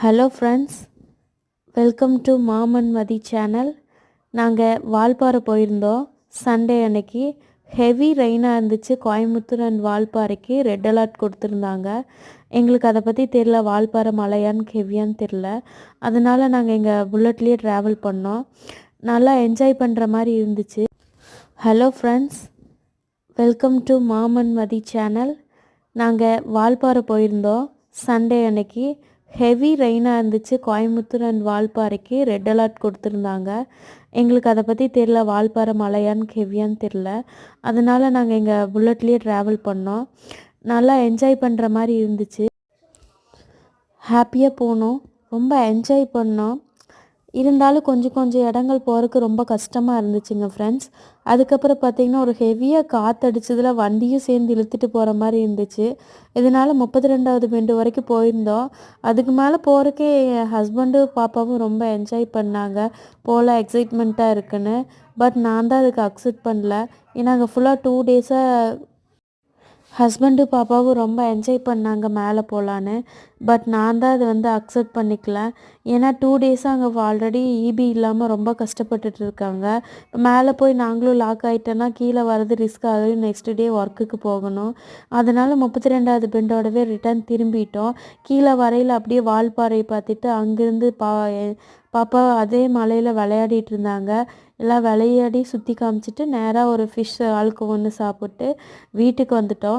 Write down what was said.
Hello friends, welcome to mom and Mathi channel. நாங்கள் வால்பாறை போயிருந்தோம். Sunday அன்னைக்கு ஹெவி ரெயினாக இருந்துச்சு. கோயம்புத்தூர் அண்ட் வால்பாறைக்கு ரெட் அலர்ட் கொடுத்துருந்தாங்க. எங்களுக்கு அதை பற்றி தெரில, வால்பாறை மழையான்னு ஹெவியான்னு தெரில. அதனால் நாங்கள் எங்கள் புல்லட்லேயே ட்ராவல் பண்ணோம். நல்லா என்ஜாய் பண்ணுற மாதிரி இருந்துச்சு. Hello friends, welcome to mom and Mathi channel. நாங்கள் வால்பாறை போயிருந்தோம். சண்டே அன்னைக்கு ஹெவி ரெயினாக இருந்துச்சு. கோயம்புத்தூர் அண்ட் வால்பாறைக்கு ரெட் அலர்ட் கொடுத்துருந்தாங்க. எங்களுக்கு அதை பற்றி தெரில, வால்பாறை மழையான்னு ஹெவியான்னு தெரில. அதனால் நாங்கள் எங்கள் புல்லட்லேயே ட்ராவல் பண்ணோம். நல்லா என்ஜாய் பண்ணுற மாதிரி இருந்துச்சு. ஹாப்பியாக போனோம், ரொம்ப என்ஜாய் பண்ணோம். இருந்தாலும் கொஞ்சம் இடங்கள் போகிறதுக்கு ரொம்ப கஷ்டமாக இருந்துச்சுங்க ஃப்ரெண்ட்ஸ். அதுக்கப்புறம் பார்த்திங்கன்னா ஒரு ஹெவியாக காற்றடிச்சதில் வண்டியும் சேர்ந்து இழுத்துட்டு போகிற மாதிரி இருந்துச்சு. இதனால் 32வது பெண்டு வரைக்கும் போயிருந்தோம். அதுக்கு மேலே போகிறக்கே என் ஹஸ்பண்டும் பாப்பாவும் ரொம்ப என்ஜாய் பண்ணாங்க, போல் எக்ஸைட்மெண்ட்டாக இருக்குன்னு. பட் நான் தான் அதுக்கு அக்செப்ட் பண்ணல. ஏன்னா அங்கே ஃபுல்லாக 2 டேஸாக ஹஸ்பண்டு பாப்பாவும் ரொம்ப என்ஜாய் பண்ணாங்க மேலே போகலான்னு. பட் நான் தான் அதை அக்செப்ட் பண்ணிக்கல. ஏன்னா 2 டேஸாக அங்கே ஆல்ரெடி இபி இல்லாமல் ரொம்ப கஷ்டப்பட்டுட்டு இருக்காங்க. மேலே போய் நாங்களும் லாக் ஆகிட்டோன்னா கீழே வர்றது ரிஸ்க் ஆகும். நெக்ஸ்ட் டே ஒர்க்குக்கு போகணும். அதனால் 32வது பெண்டோடவே ரிட்டர்ன் திரும்பிட்டோம். கீழே வரையில் அப்படியே வால்பாறை பார்த்துட்டு அங்கேருந்து பாப்பா அதே மலையில் விளையாடிட்டு இருந்தாங்க. எல்லாம் விளையாடி சுற்றி காமிச்சிட்டு நேராக ஒரு ஃபிஷ் ஆளுக்கு ஒன்று சாப்பிட்டு வீட்டுக்கு வந்துட்டோம்.